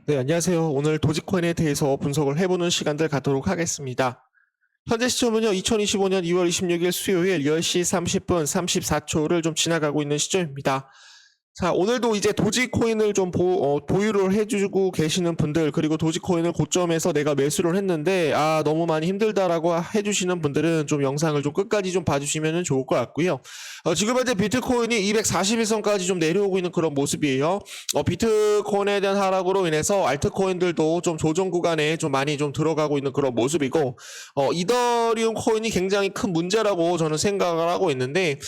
네, 안녕하세요. 오늘 도지코인에 대해서 분석을 해보는 시간들 갖도록 하겠습니다. 현재 시점은요, 2025년 2월 26일 수요일 10시 30분 34초를 좀 지나가고 있는 시점입니다. 자, 오늘도 이제 도지코인을 좀 보유를 해주고 계시는 분들, 그리고 도지코인을 고점에서 내가 매수를 했는데, 너무 많이 힘들다라고 해주시는 분들은 좀 영상을 좀 끝까지 좀 봐주시면 좋을 것 같고요. 지금 현재 비트코인이 241선까지 좀 내려오고 있는 그런 모습이에요. 비트코인에 대한 하락으로 인해서 알트코인들도 좀 조정 구간에 좀 많이 좀 들어가고 있는 그런 모습이고, 이더리움 코인이 굉장히 큰 문제라고 저는 생각을 하고 있는데,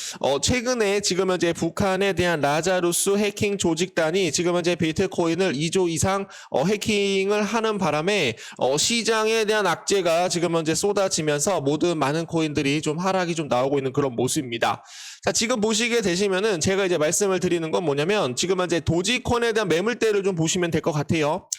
최근에 지금 현재 북한에 대한 라자루스 해킹 조직단이 지금 현재 비트코인을 2조 이상 해킹을 하는 바람에 시장에 대한 악재가 지금 현재 쏟아지면서 모든 많은 코인들이 좀 하락이 좀 나오고 있는 그런 모습입니다. 자, 지금 보시게 되시면은 제가 이제 말씀을 드리는 건 뭐냐면 지금 현재 도지코인에 대한 매물대를 좀 보시면 될 것 같아요.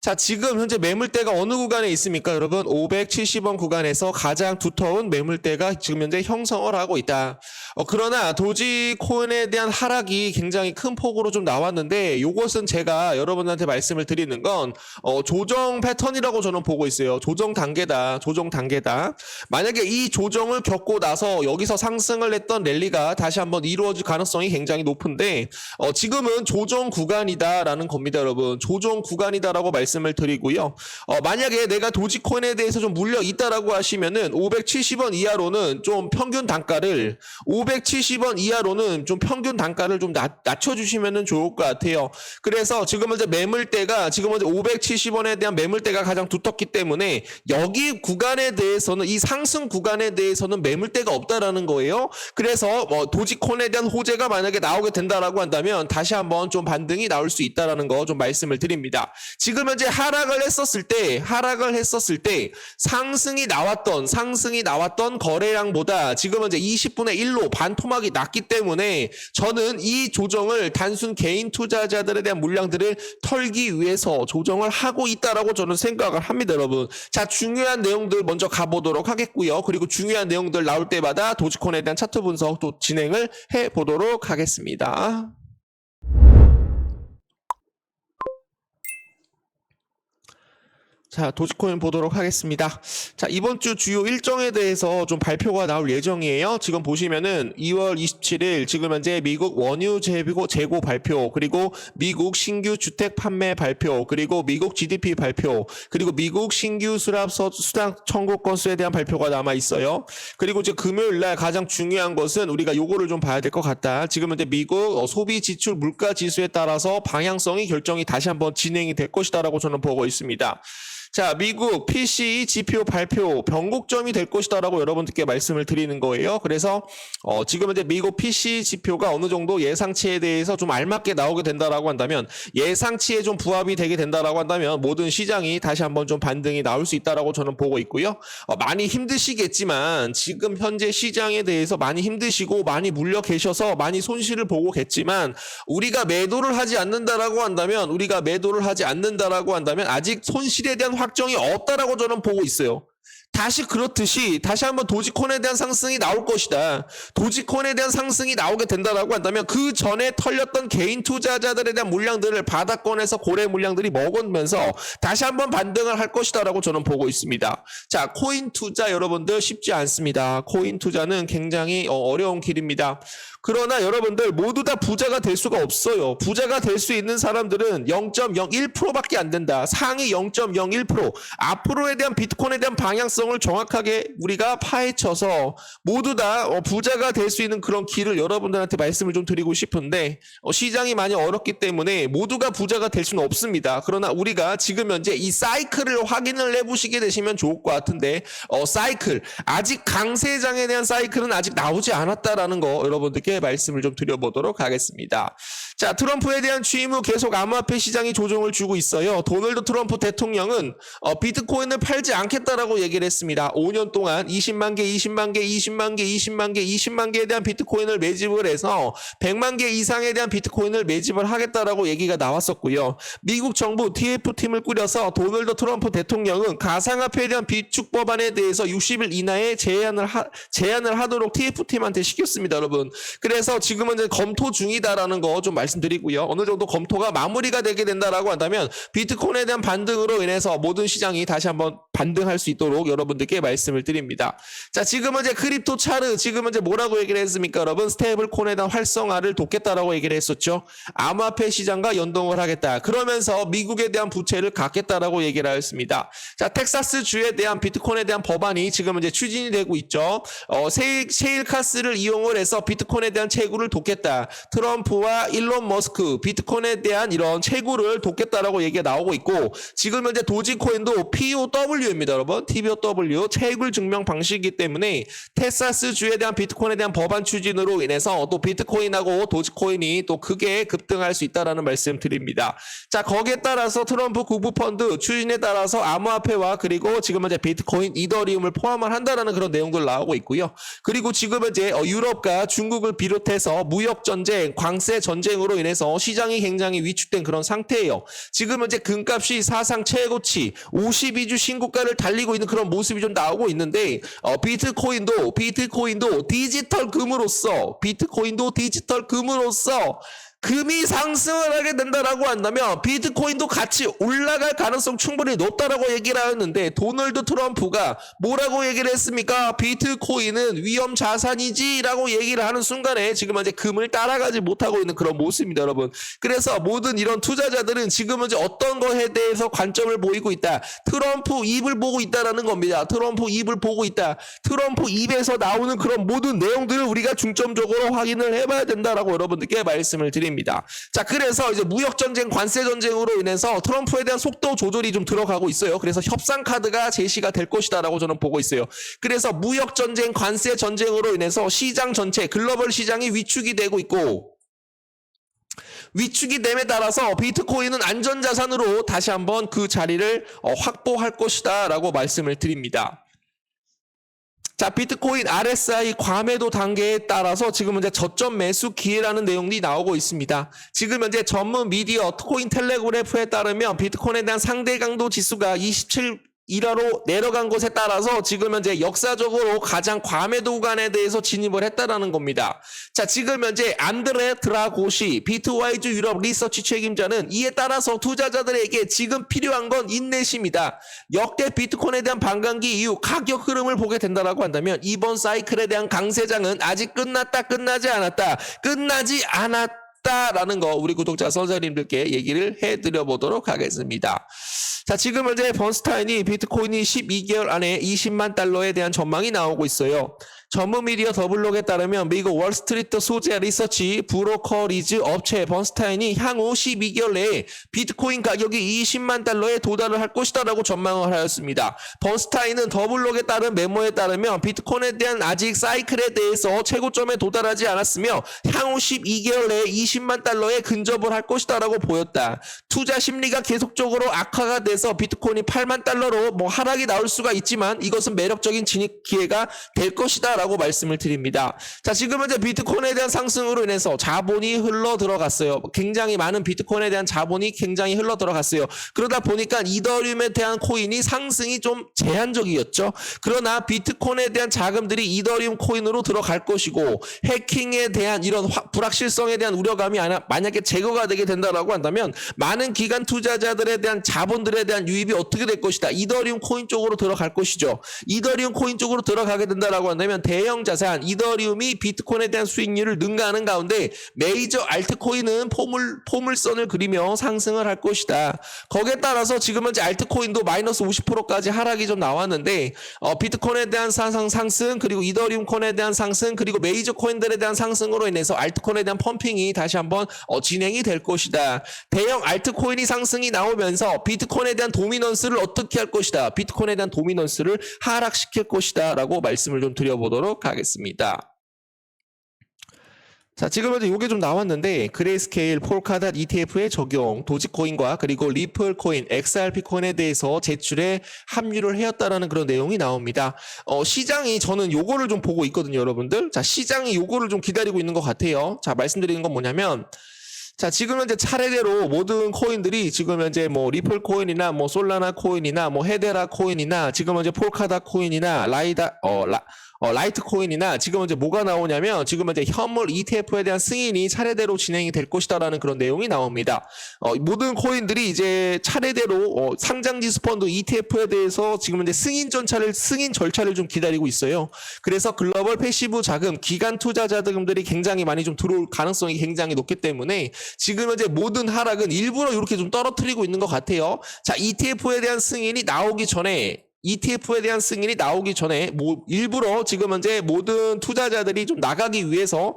자, 지금 현재 매물대가 어느 구간에 있습니까, 여러분? 570원 구간에서 가장 두터운 매물대가 지금 현재 형성을 하고 있다. 그러나 도지코인에 대한 하락이 굉장히 큰 폭으로 좀 나왔는데 이것은 제가 여러분한테 말씀을 드리는 건 조정 패턴이라고 저는 보고 있어요. 조정 단계다. 조정 단계다. 만약에 이 조정을 겪고 나서 여기서 상승을 했던 랠리가 다시 한번 이루어질 가능성이 굉장히 높은데 지금은 조정 구간이다라는 겁니다, 여러분. 조정 구간이다라고 말씀을 드리고요. 만약에 내가 도지코인에 대해서 좀 물려 있다라고 하시면은 570원 이하로는 좀 평균 단가를 570원 이하로는 좀 평균 단가를 좀 낮춰주시면 좋을 것 같아요. 그래서 지금 현재 매물대가 지금 현재 570원에 대한 매물대가 가장 두텁기 때문에 여기 구간에 대해서는 이 상승 구간에 대해서는 매물대가 없다라는 거예요. 그래서 도지코인에 대한 호재가 만약에 나오게 된다라고 한다면 다시 한번 좀 반등이 나올 수 있다라는 거 좀 말씀을 드립니다. 지금 현재 하락을 했었을 때 상승이 나왔던 거래량보다 지금 현재 20분의 1로 반토막이 났기 때문에 저는 이 조정을 단순 개인 투자자들에 대한 물량들을 털기 위해서 조정을 하고 있다라고 저는 생각을 합니다, 여러분. 자, 중요한 내용들 먼저 가보도록 하겠고요. 그리고 중요한 내용들 나올 때마다 도지코인에 대한 차트 분석 또 진행을 해보도록 하겠습니다. 자, 도지코인 보도록 하겠습니다. 자, 이번 주 주요 일정에 대해서 좀 발표가 나올 예정이에요. 지금 보시면은 2월 27일 지금 현재 미국 원유 재고 발표, 그리고 미국 신규 주택 판매 발표, 그리고 미국 GDP 발표, 그리고 미국 신규 수당 청구 건수에 대한 발표가 남아 있어요. 그리고 이제 금요일 날 가장 중요한 것은 우리가 요거를 좀 봐야 될 것 같다. 지금 현재 미국 소비 지출 물가 지수에 따라서 방향성이 결정이 다시 한번 진행이 될 것이다라고 저는 보고 있습니다. 자, 미국 PCE 지표 발표 변곡점이 될 것이다라고 여러분들께 말씀을 드리는 거예요. 그래서 지금 이제 미국 PCE 지표가 어느 정도 예상치에 대해서 좀 알맞게 나오게 된다라고 한다면, 예상치에 좀 부합이 되게 된다라고 한다면 모든 시장이 다시 한번 좀 반등이 나올 수 있다라고 저는 보고 있고요. 많이 힘드시겠지만 지금 현재 시장에 대해서 많이 힘드시고 많이 물려 계셔서 많이 손실을 보고겠지만 우리가 매도를 하지 않는다라고 한다면 아직 손실에 대한 확정이 없다라고 저는 보고 있어요. 다시 그렇듯이 다시 한번 도지코인에 대한 상승이 나올 것이다. 도지코인에 대한 상승이 나오게 된다라고 한다면 그 전에 털렸던 개인 투자자들에 대한 물량들을 바닥권에서 고래 물량들이 먹으면서 다시 한번 반등을 할 것이다라고 저는 보고 있습니다. 자, 코인 투자 여러분들 쉽지 않습니다. 코인 투자는 굉장히 어려운 길입니다. 그러나 여러분들 모두 다 부자가 될 수가 없어요. 부자가 될 수 있는 사람들은 0.01%밖에 안 된다. 상위 0.01%. 앞으로에 대한 비트코인에 대한 방향성을 정확하게 우리가 파헤쳐서 모두 다 부자가 될 수 있는 그런 길을 여러분들한테 말씀을 좀 드리고 싶은데 시장이 많이 어렵기 때문에 모두가 부자가 될 수는 없습니다. 그러나 우리가 지금 현재 이 사이클을 확인을 해보시게 되시면 좋을 것 같은데 사이클, 아직 강세장에 대한 사이클은 아직 나오지 않았다라는 거 여러분들께 말씀을 좀 드려보도록 하겠습니다. 자, 트럼프에 대한 취임 후 계속 암호화폐 시장이 조정을 주고 있어요. 도널드 트럼프 대통령은 비트코인을 팔지 않겠다라고 얘기를 했습니다. 5년 동안 20만 개, 20만 개, 20만 개, 20만 개, 20만 개에 대한 비트코인을 매집을 해서 100만 개 이상에 대한 비트코인을 매집을 하겠다라고 얘기가 나왔었고요. 미국 정부 TF팀을 꾸려서 도널드 트럼프 대통령은 가상화폐에 대한 비축 법안에 대해서 60일 이내에 제안을 하도록 TF팀한테 시켰습니다, 여러분. 그래서 지금은 이제 검토 중이다라는 거 좀 말씀드리고요. 어느 정도 검토가 마무리가 되게 된다라고 한다면 비트코인에 대한 반등으로 인해서 모든 시장이 다시 한번 반등할 수 있도록 여러분들께 말씀을 드립니다. 자, 지금은 이제 크립토 차르, 지금은 이제 뭐라고 얘기를 했습니까, 여러분? 스테이블 코인에 대한 활성화를 돕겠다라고 얘기를 했었죠. 암호화폐 시장과 연동을 하겠다. 그러면서 미국에 대한 부채를 갚겠다라고 얘기를 하였습니다. 자, 텍사스 주에 대한 비트코인에 대한 법안이 지금은 이제 추진이 되고 있죠. 셰일카스를 이용을 해서 비트코인에 대한 채굴을 돕겠다. 트럼프와 일론 머스크 비트코인에 대한 이런 채굴을 돕겠다라고 얘기가 나오고 있고, 지금 현재 도지코인도 POW입니다, 여러분. TPOW 채굴 증명 방식이기 때문에 텍사스 주에 대한 비트코인에 대한 법안 추진으로 인해서 또 비트코인하고 도지코인이 또 크게 급등할 수 있다라는 말씀 드립니다. 자, 거기에 따라서 트럼프 구부펀드 추진에 따라서 암호화폐와 그리고 지금 현재 비트코인, 이더리움을 포함을 한다라는 그런 내용들 나오고 있고요. 그리고 지금 현재 유럽과 중국을 비롯해서 무역 전쟁, 관세 전쟁으로 인해서 시장이 굉장히 위축된 그런 상태예요. 지금 현재 금값이 사상 최고치 52주 신고가를 달리고 있는 그런 모습이 좀 나오고 있는데, 비트코인도 디지털 금으로서 금이 상승을 하게 된다라고 한다면 비트코인도 같이 올라갈 가능성 충분히 높다라고 얘기를 하였는데, 도널드 트럼프가 뭐라고 얘기를 했습니까? 비트코인은 위험 자산이지 라고 얘기를 하는 순간에 지금 현재 금을 따라가지 못하고 있는 그런 모습입니다, 여러분. 그래서 모든 이런 투자자들은 지금 현재 어떤 거에 대해서 관점을 보이고 있다. 트럼프 입을 보고 있다라는 겁니다. 트럼프 입을 보고 있다. 트럼프 입에서 나오는 그런 모든 내용들을 우리가 중점적으로 확인을 해봐야 된다라고 여러분들께 말씀을 드립니다. 자, 그래서 이제 무역 전쟁, 관세 전쟁으로 인해서 트럼프에 대한 속도 조절이 좀 들어가고 있어요. 그래서 협상 카드가 제시가 될 것이다라고 저는 보고 있어요. 그래서 무역 전쟁, 관세 전쟁으로 인해서 시장 전체, 글로벌 시장이 위축이 되고 있고, 위축이 됨에 따라서 비트코인은 안전자산으로 다시 한번 그 자리를 확보할 것이다 라고 말씀을 드립니다. 자, 비트코인 RSI 과매도 단계에 따라서 지금 현재 저점 매수 기회라는 내용이 나오고 있습니다. 지금 현재 전문 미디어 코인텔레그래프에 따르면 비트코인에 대한 상대 강도 지수가 27일화로 내려간 것에 따라서 지금 현재 역사적으로 가장 과매도 구간에 대해서 진입을 했다라는 겁니다. 자, 지금 현재 안드레 드라고시 비트와이즈 유럽 리서치 책임자는 이에 따라서 투자자들에게 지금 필요한 건 인내심이다. 역대 비트코인에 대한 반감기 이후 가격 흐름을 보게 된다라고 한다면 이번 사이클에 대한 강세장은 아직 끝나지 않았다라는 거 우리 구독자 선생님들께 얘기를 해드려 보도록 하겠습니다. 자, 지금 현재 번스타인이 비트코인이 12개월 안에 20만 달러에 대한 전망이 나오고 있어요. 전문 미디어 더블록에 따르면 미국 월스트리트 소재 리서치 브로커리즈 업체 번스타인이 향후 12개월 내에 비트코인 가격이 20만 달러에 도달을 할 것이다라고 전망을 하였습니다. 번스타인은 더블록에 따른 메모에 따르면 비트코인에 대한 아직 사이클에 대해서 최고점에 도달하지 않았으며 향후 12개월 내에 20만 달러에 근접을 할 것이다라고 보였다. 투자 심리가 계속적으로 악화가 돼서 비트코인이 8만 달러로 하락이 나올 수가 있지만 이것은 매력적인 진입 기회가 될 것이다 라고 말씀을 드립니다. 자, 지금 현재 비트코인에 대한 상승으로 인해서 자본이 흘러 들어갔어요. 굉장히 많은 비트코인에 대한 자본이 굉장히 흘러 들어갔어요. 그러다 보니까 이더리움에 대한 코인이 상승이 좀 제한적이었죠. 그러나 비트코인에 대한 자금들이 이더리움 코인으로 들어갈 것이고, 해킹에 대한 이런 불확실성에 대한 우려감이 만약에 제거가 되게 된다라고 한다면 많은 기관 투자자들에 대한 자본들에 대한 유입이 어떻게 될 것이다. 이더리움 코인 쪽으로 들어갈 것이죠. 이더리움 코인 쪽으로 들어가게 된다라고 한다면 대형 자산 이더리움이 비트코인에 대한 수익률을 능가하는 가운데 메이저 알트코인은 포물선을 그리며 상승을 할 것이다. 거기에 따라서 지금 현재 알트코인도 마이너스 50%까지 하락이 좀 나왔는데, 비트코인에 대한 상승, 그리고 이더리움 코인에 대한 상승, 그리고 메이저 코인들에 대한 상승으로 인해서 알트코인에 대한 펌핑이 다시 한번 진행이 될 것이다. 대형 알트코인이 상승이 나오면서 비트코인에 대한 도미넌스를 어떻게 할 것이다. 비트코인에 대한 도미넌스를 하락시킬 것이다 라고 말씀을 좀 드려보도록 하겠습니다. 자, 지금 현재 이게 좀 나왔는데 그레이스케일 폴카닷 ETF의 적용, 도지코인과 그리고 리플 코인, XRP 코인에 대해서 제출에 합류를 하였다라는 그런 내용이 나옵니다. 시장이 저는 요거를 좀 보고 있거든요, 여러분들. 자, 시장이 요거를 좀 기다리고 있는 것 같아요. 자, 말씀드리는 건 뭐냐면 자, 지금 현재 차례대로 모든 코인들이 지금 현재 뭐 리플 코인이나 뭐 솔라나 코인이나 뭐 헤데라 코인이나 지금 현재 폴카닷 코인이나 라이트 코인이나 지금 현재 뭐가 나오냐면 지금 현재 현물 ETF에 대한 승인이 차례대로 진행이 될 것이다라는 그런 내용이 나옵니다. 모든 코인들이 이제 차례대로 상장지수 펀드 ETF에 대해서 지금 현재 승인 절차를 좀 기다리고 있어요. 그래서 글로벌 패시브 자금, 기관 투자 자금들이 굉장히 많이 좀 들어올 가능성이 굉장히 높기 때문에 지금 현재 모든 하락은 일부러 이렇게 좀 떨어뜨리고 있는 것 같아요. 자, ETF에 대한 승인이 나오기 전에 일부러 지금 현재 모든 투자자들이 좀 나가기 위해서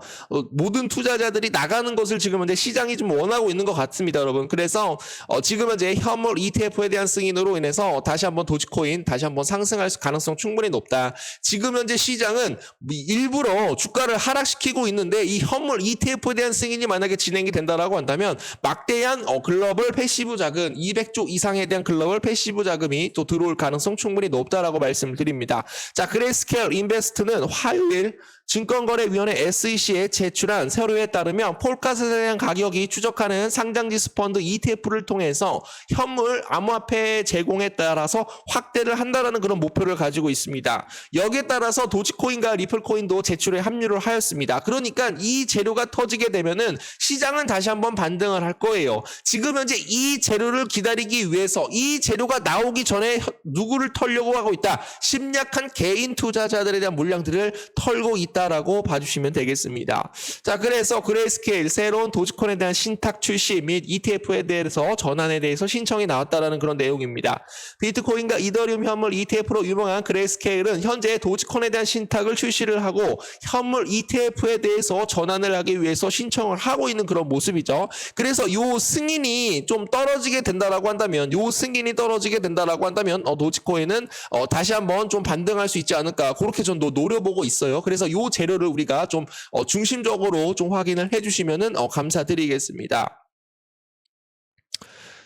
모든 투자자들이 나가는 것을 지금 현재 시장이 좀 원하고 있는 것 같습니다, 여러분. 그래서 지금 현재 현물 ETF에 대한 승인으로 인해서 다시 한번 도지코인 다시 한번 상승할 가능성 충분히 높다. 지금 현재 시장은 일부러 주가를 하락시키고 있는데 이 현물 ETF에 대한 승인이 만약에 진행이 된다라고 한다면 막대한 글로벌 패시브 자금 200조 이상에 대한 글로벌 패시브 자금이 또 들어올 가능성 충분히 높다라고 말씀을 드립니다. 자, 그레이스케일 인베스트는 화요일 증권거래위원회 SEC에 제출한 서류에 따르면 폴카닷에 대한 가격이 추적하는 상장지수 펀드 ETF를 통해서 현물 암호화폐 제공에 따라서 확대를 한다라는 그런 목표를 가지고 있습니다. 여기에 따라서 도지코인과 리플코인도 제출에 합류를 하였습니다. 그러니까 이 재료가 터지게 되면은 시장은 다시 한번 반등을 할 거예요. 지금 현재 이 재료를 기다리기 위해서 이 재료가 나오기 전에 누구를 털려고 하고 있다? 심약한 개인 투자자들에 대한 물량들을 털고 있다라고 봐주시면 되겠습니다. 자, 그래서 그레이스케일 새로운 도지코인에 대한 신탁 출시 및 ETF에 대해서 전환에 대해서 신청이 나왔다라는 그런 내용입니다. 비트코인과 이더리움 현물 ETF로 유명한 그레이스케일은 현재 도지코인에 대한 신탁을 출시를 하고 현물 ETF에 대해서 전환을 하기 위해서 신청을 하고 있는 그런 모습이죠. 그래서 요 승인이 좀 떨어지게 된다라고 한다면 도지코인은 다시 한번 좀 반등할 수 있지 않을까 그렇게 좀 노려보고 있어요. 그래서 요 재료를 우리가 좀 중심적으로 좀 확인을 해주시면은 감사드리겠습니다.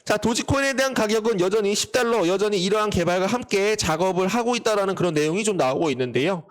자, 도지코인에 대한 가격은 여전히 $10, 여전히 이러한 개발과 함께 작업을 하고 있다라는 그런 내용이 좀 나오고 있는데요.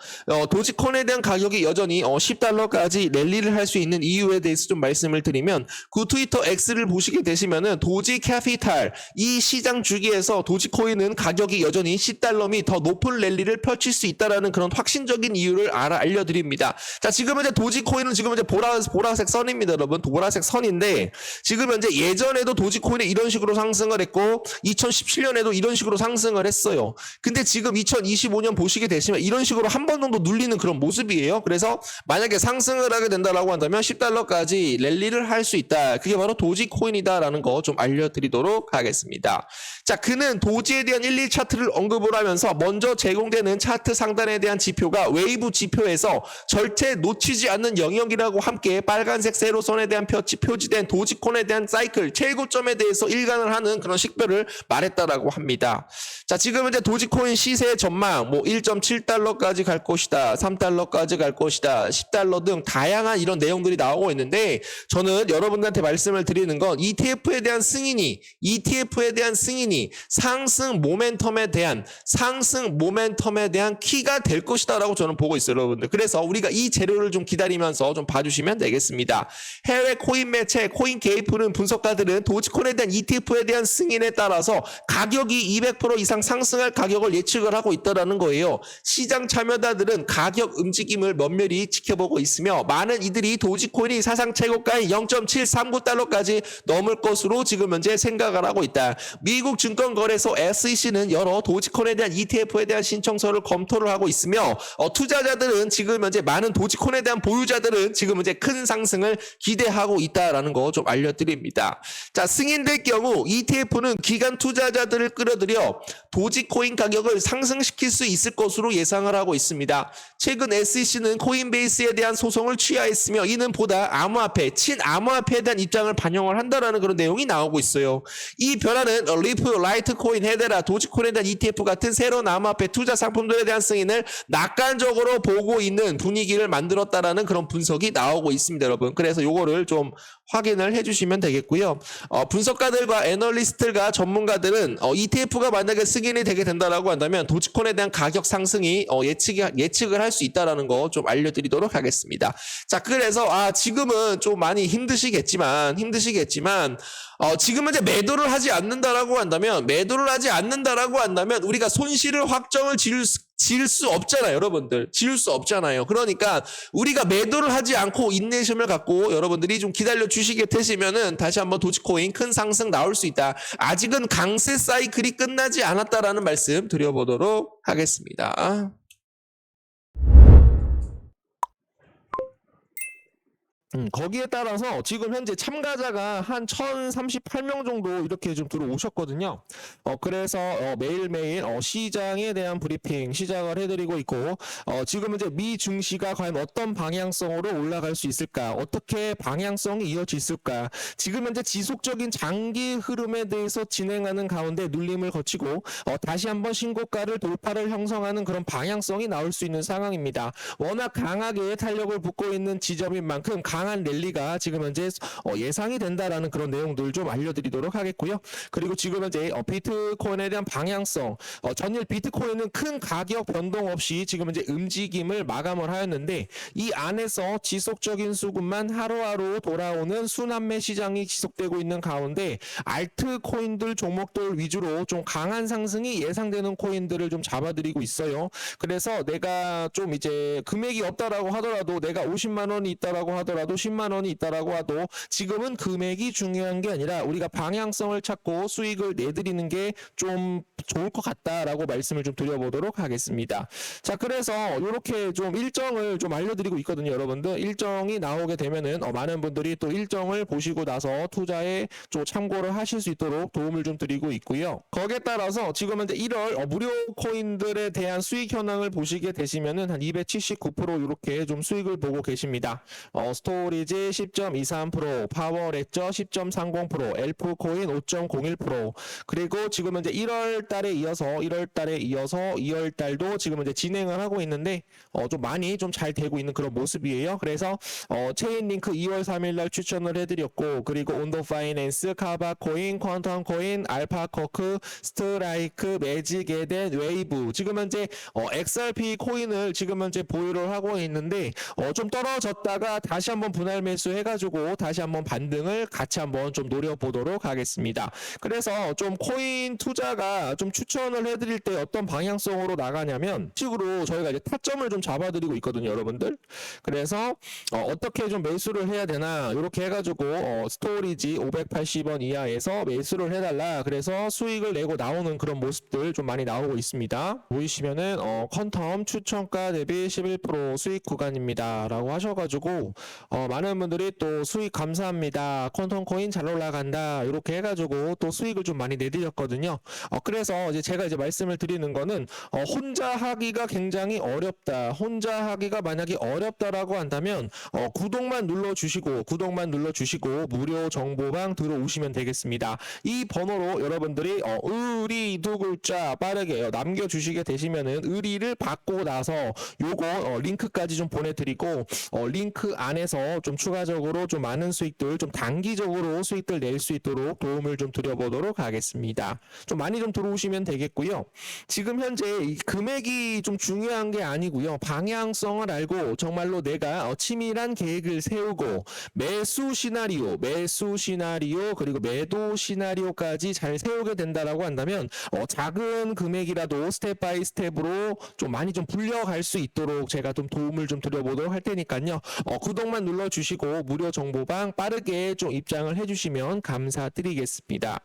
도지코인에 대한 가격이 여전히 $10까지 랠리를 할 수 있는 이유에 대해서 좀 말씀을 드리면 트위터 X를 보시게 되시면은 도지 캐피탈 이 시장 주기에서 도지코인은 가격이 여전히 $10 및 더 높은 랠리를 펼칠 수 있다라는 그런 확신적인 이유를 알려드립니다. 자, 지금 현재 도지코인은 지금 현재 보라색 선입니다, 여러분. 보라색 선인데 지금 현재 예전에도 도지코인이 이런 식으로 상승을 했고 2017년에도 이런 식으로 상승을 했어요. 근데 지금 2025년 보시게 되시면 이런 식으로 한 번 정도 눌리는 그런 모습이에요. 그래서 만약에 상승을 하게 된다라고 한다면 $10까지 랠리를 할 수 있다. 그게 바로 도지코인이다라는 거 좀 알려드리도록 하겠습니다. 자, 그는 도지에 대한 1, 2차트를 언급을 하면서 먼저 제공되는 차트 상단에 대한 지표가 웨이브 지표에서 절대 놓치지 않는 영역이라고 함께 빨간색 세로선에 대한 표지된 도지코인에 대한 사이클 최고점에 대해서 일관을 하는 그런 식별을 말했다라고 합니다. 자, 지금 현재 도지코인 시세 전망 뭐 $1.7까지 갈 것이다, $3까지 갈 것이다, $10 등 다양한 이런 내용들이 나오고 있는데 저는 여러분들한테 말씀을 드리는 건 ETF에 대한 승인이 상승 모멘텀에 대한 키가 될 것이다라고 저는 보고 있어요, 여러분들. 그래서 우리가 이 재료를 좀 기다리면서 좀 봐주시면 되겠습니다. 해외 코인 매체 코인게이프는 분석가들은 도지코인에 대한 ETF에 대한 승인에 따라서 가격이 200% 이상 상승할 가격을 예측을 하고 있다는 거예요. 시장 참여자들은 가격 움직임을 면밀히 지켜보고 있으며 많은 이들이 도지코인이 사상 최고가인 $0.739까지 넘을 것으로 지금 현재 생각을 하고 있다. 미국 증권거래소 SEC는 여러 도지코인에 대한 ETF에 대한 신청서를 검토를 하고 있으며 투자자들은 지금 현재 많은 도지코인에 대한 보유자들은 지금 현재 큰 상승을 기대하고 있다라는 거 좀 알려드립니다. 자, 승인될 경우 경우 ETF는 기관 투자자들을 끌어들여 도지코인 가격을 상승시킬 수 있을 것으로 예상을 하고 있습니다. 최근 SEC는 코인베이스에 대한 소송을 취하했으며 이는 보다 암호화폐, 친암호화폐에 대한 입장을 반영을 한다라는 그런 내용이 나오고 있어요. 이 변화는 리프, 라이트코인, 헤데라, 도지코인에 대한 ETF 같은 새로운 암호화폐 투자 상품들에 대한 승인을 낙관적으로 보고 있는 분위기를 만들었다라는 그런 분석이 나오고 있습니다, 여러분. 그래서 요거를 좀 확인을 해주시면 되겠고요. 분석가들과 애널리스트들과 전문가들은 ETF가 만약에 승인이 되게 된다라고 한다면 도지코인에 대한 가격 상승이 예측을 할 수 있다라는 거 좀 알려드리도록 하겠습니다. 자, 그래서 지금은 좀 많이 힘드시겠지만 지금은 이제 매도를 하지 않는다라고 한다면 우리가 손실을 확정을 지을 수 없잖아요, 여러분들. 지을 수 없잖아요. 그러니까 우리가 매도를 하지 않고 인내심을 갖고 여러분들이 좀 기다려 주시게 되시면은 다시 한번 도지코인 큰 상승 나올 수 있다. 아직은 강세 사이클이 끝나지 않았다라는 말씀 드려보도록 하겠습니다. 거기에 따라서 지금 현재 참가자가 한 1038명 정도 이렇게 좀 들어오셨거든요. 그래서 매일매일 시장에 대한 브리핑 시작을 해드리고 있고, 지금 이제 미 증시가 과연 어떤 방향성으로 올라갈 수 있을까, 어떻게 방향성이 이어질 수 있을까, 지금 현재 지속적인 장기 흐름에 대해서 진행하는 가운데 눌림을 거치고 다시 한번 신고가를 돌파를 형성하는 그런 방향성이 나올 수 있는 상황입니다. 워낙 강하게 탄력을 붙고 있는 지점인 만큼 강한 랠리가 지금 현재 예상이 된다라는 그런 내용들 좀 알려드리도록 하겠고요. 그리고 지금 현재 비트코인에 대한 방향성, 전일 비트코인은 큰 가격 변동 없이 지금 현재 움직임을 마감을 하였는데, 이 안에서 지속적인 수급만 하루하루 돌아오는 순환매 시장이 지속되고 있는 가운데 알트코인들 종목들 위주로 좀 강한 상승이 예상되는 코인들을 좀 잡아드리고 있어요. 그래서 내가 좀 이제 금액이 없다라고 하더라도, 내가 50만 원이 있다라고 하더라도 10만 원이 있다라고 해도 지금은 금액이 중요한 게 아니라 우리가 방향성을 찾고 수익을 내드리는 게 좀 좋을 것 같다라고 말씀을 좀 드려보도록 하겠습니다. 자, 그래서 이렇게 좀 일정을 좀 알려드리고 있거든요, 여러분들. 일정이 나오게 되면은 많은 분들이 또 일정을 보시고 나서 투자에 좀 참고를 하실 수 있도록 도움을 좀 드리고 있고요. 거기에 따라서 지금 현재 1월 무료 코인들에 대한 수익 현황을 보시게 되시면은 한 279% 이렇게 좀 수익을 보고 계십니다. 스토리지 10.23%, 파워레저 10.30%, 엘프코인 5.01%, 그리고 지금 현재 1월 달에 이어서 2월 달도 지금 현재 진행을 하고 있는데 좀 많이 좀 잘 되고 있는 그런 모습이에요. 그래서 체인링크 2월 3일 날 추천을 해드렸고, 그리고 온더 파이낸스, 카바코인, 퀀텀코인, 알파커크, 스트라이크, 매직 에덴, 웨이브, 지금 현재 XRP 코인을 지금 현재 보유를 하고 있는데 좀 떨어졌다가 다시 한번 분할 매수 해가지고 다시 한번 반등을 같이 한번 좀 노려보도록 하겠습니다. 그래서 좀 코인 투자가 좀 추천을 해드릴 때 어떤 방향성으로 나가냐면, 식으로 저희가 이제 타점을 좀 잡아드리고 있거든요, 여러분들. 그래서 어떻게 좀 매수를 해야 되나, 이렇게 해가지고 스토리지 580원 이하에서 매수를 해달라, 그래서 수익을 내고 나오는 그런 모습들 좀 많이 나오고 있습니다. 보이시면은 퀀텀 추천가 대비 11% 수익 구간입니다 라고 하셔가지고 많은 분들이 또 수익 감사합니다, 퀀텀 코인 잘 올라간다, 이렇게 해가지고 또 수익을 좀 많이 내드렸거든요. 그래서 이제 제가 이제 말씀을 드리는 거는 혼자 하기가 굉장히 어렵다, 혼자 하기가 만약에 어렵다라고 한다면 구독만 눌러주시고 무료 정보방 들어오시면 되겠습니다. 이 번호로 여러분들이 의리 두 글자 빠르게 남겨주시게 되시면은 의리를 받고 나서 요거 링크까지 좀 보내드리고 링크 안에서 좀 추가적으로 좀 많은 수익들, 좀 단기적으로 수익들 낼 수 있도록 도움을 좀 드려보도록 하겠습니다. 좀 많이 좀 들어오시면 되겠고요. 지금 현재 이 금액이 좀 중요한 게 아니고요, 방향성을 알고 정말로 내가 치밀한 계획을 세우고 매수 시나리오 그리고 매도 시나리오까지 잘 세우게 된다라고 한다면 작은 금액이라도 스텝 바이 스텝으로 좀 많이 좀 불려갈 수 있도록 제가 좀 도움을 좀 드려보도록 할 테니까요. 구독만 눌러주시고 무료 정보방 빠르게 좀 입장을 해주시면 감사드리겠습니다.